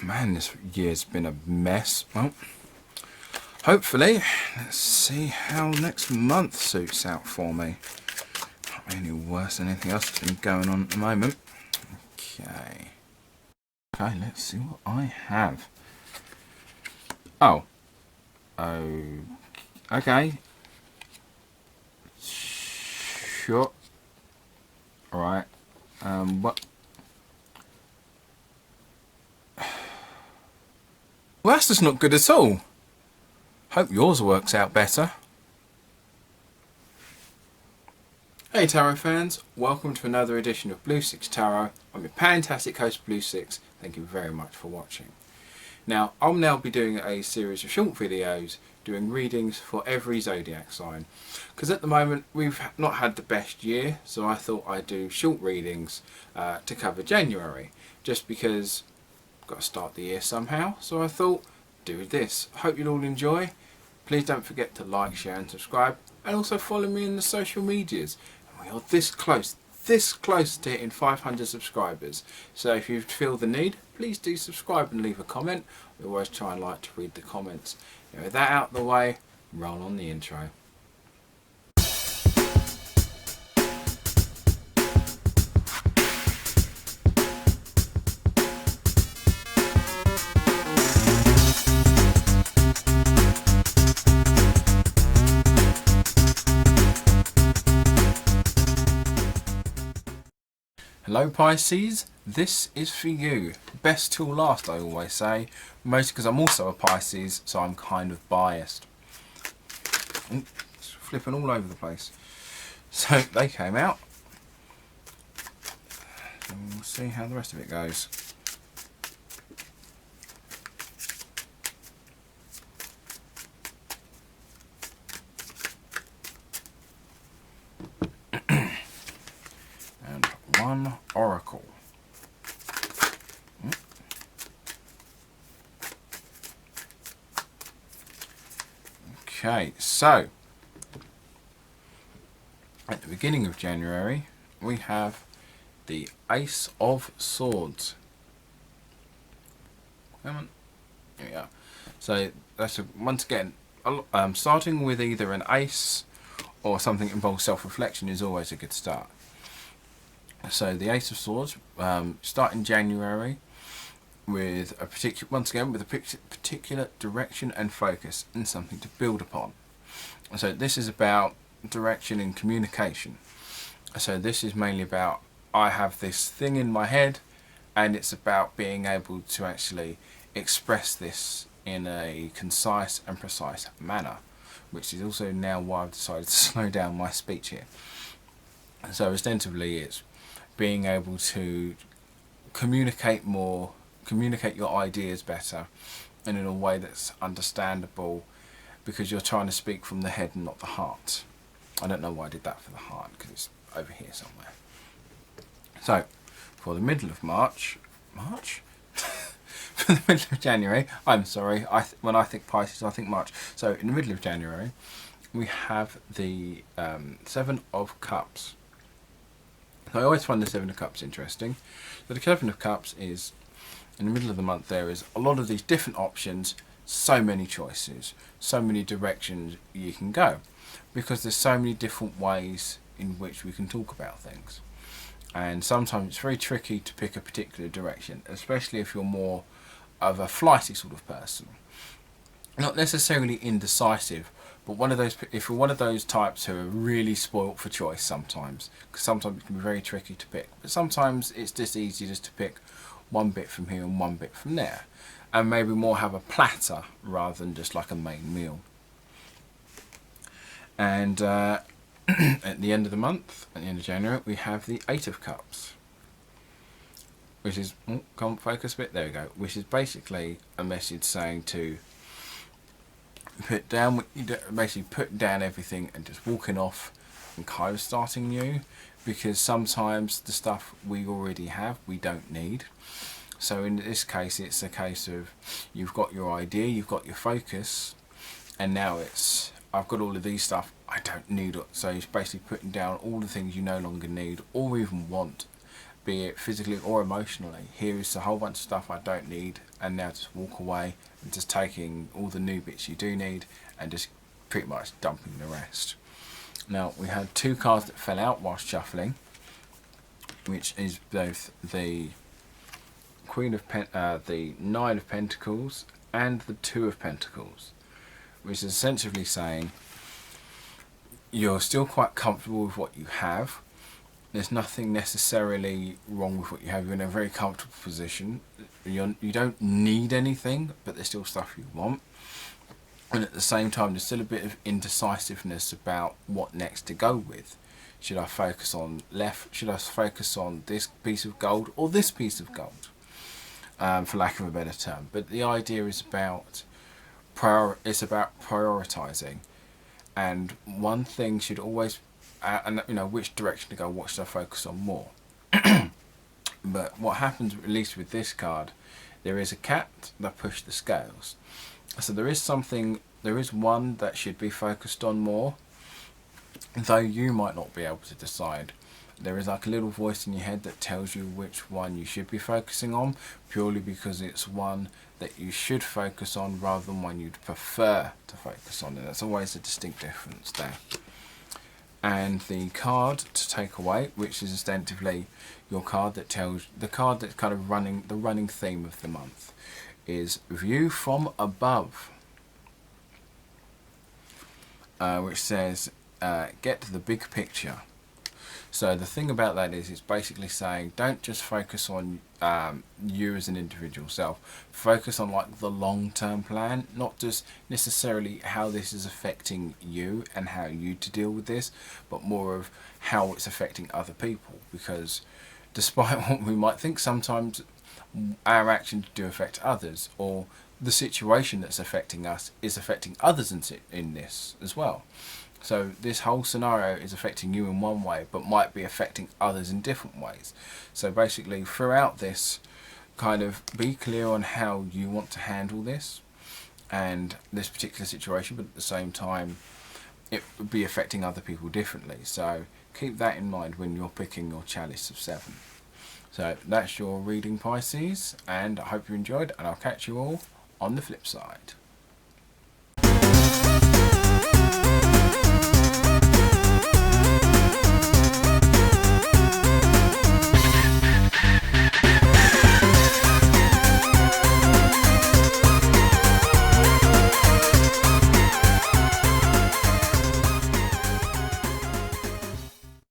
Man, this year's been a mess. Well, hopefully, let's see how next month suits out for me. Not really worse than anything else that's been going on at the moment. Okay, let's see what I have. Oh, okay, sure. All right. What? Well, that's just not good at all. Hope yours works out better. Hey Tarot fans, welcome to another edition of Blue Sicx Tarot. I'm your fantastic host Blue Sicx. Thank you very much for watching. Now, I'll now be doing a series of short videos doing readings for every zodiac sign. Because at the moment we've not had the best year, so I thought I'd do short readings to cover January. Just because got to start the year somehow, so I thought do this. Hope you'll all enjoy. Please don't forget to like, share and subscribe, and also follow me in the social medias. And we are this close to hitting 500 subscribers, so if you feel the need, please do subscribe and leave a comment. We always try and like to read the comments. And with that out of the way, roll on the intro. Hello Pisces, this is for you. Best till last, I always say, mostly because I'm also a Pisces, so I'm kind of biased. It's flipping all over the place. So they came out, and we'll see how the rest of it goes. One oracle. Okay, so at the beginning of January we have the Ace of Swords. Come on, here we are. So that's once again starting with either an ace or something that involves self-reflection is always a good start. So the Ace of Swords start in January with a particular direction and focus and something to build upon. So this is about direction and communication. So this is mainly about, I have this thing in my head and it's about being able to actually express this in a concise and precise manner, which is also now why I've decided to slow down my speech here. So ostensibly it's being able to communicate your ideas better and in a way that's understandable, because you're trying to speak from the head and not the heart. I don't know why I did that for the heart, because it's over here somewhere. So for the middle of March for the middle of January, I'm sorry, when I think Pisces I think March. So in the middle of January we have the Seven of Cups. I always find the Seven of Cups interesting. So the Seven of Cups is, in the middle of the month there is a lot of these different options, so many choices, so many directions you can go, because there's so many different ways in which we can talk about things. And sometimes it's very tricky to pick a particular direction, especially if you're more of a flighty sort of person. Not necessarily indecisive, but if you're one of those types who are really spoilt for choice sometimes, because sometimes it can be very tricky to pick, but sometimes it's just easy just to pick one bit from here and one bit from there, and maybe more have a platter rather than just like a main meal. And at the end of the month, at the end of January, we have the Eight of Cups, which is, can't focus a bit, there we go, which is basically a message saying to put down what you do, basically put down everything and just walking off and kind of starting new, because sometimes the stuff we already have we don't need. So in this case it's a case of you've got your idea, you've got your focus, and now it's I've got all of these stuff I don't need it. So it's basically putting down all the things you no longer need or even want be it physically or emotionally. Here is a whole bunch of stuff I don't need, and now just walk away and just taking all the new bits you do need and just pretty much dumping the rest. Now, we had 2 cards that fell out whilst shuffling, which is both the the Nine of Pentacles and the Two of Pentacles, which is essentially saying you're still quite comfortable with what you have. There's nothing necessarily wrong with what you have. You're in a very comfortable position. You don't need anything, but there's still stuff you want. And at the same time, there's still a bit of indecisiveness about what next to go with. Should I focus on left? Should I focus on this piece of gold or this piece of gold? For lack of a better term. But the idea is about prioritizing. And one thing should always, and you know, which direction to go, what should I focus on more? But what happens, at least with this card, there is a cat that pushed the scales. So there is one that should be focused on more, though you might not be able to decide. There is like a little voice in your head that tells you which one you should be focusing on, purely because it's one that you should focus on rather than one you'd prefer to focus on. And that's always a distinct difference there. And the card to take away, which is ostensibly your card that tells, the card that's kind of the running theme of the month, is View from Above, which says get to the big picture. So the thing about that is, it's basically saying don't just focus on you as an individual self. Focus on like the long-term plan, not just necessarily how this is affecting you and how you to deal with this, but more of how it's affecting other people. Because despite what we might think, sometimes our actions do affect others, or the situation that's affecting us is affecting others in this as well. So this whole scenario is affecting you in one way, but might be affecting others in different ways. So basically, throughout this, kind of be clear on how you want to handle this and this particular situation, but at the same time, it would be affecting other people differently. So keep that in mind when you're picking your chalice of 7. So that's your reading, Pisces, and I hope you enjoyed, and I'll catch you all on the flip side.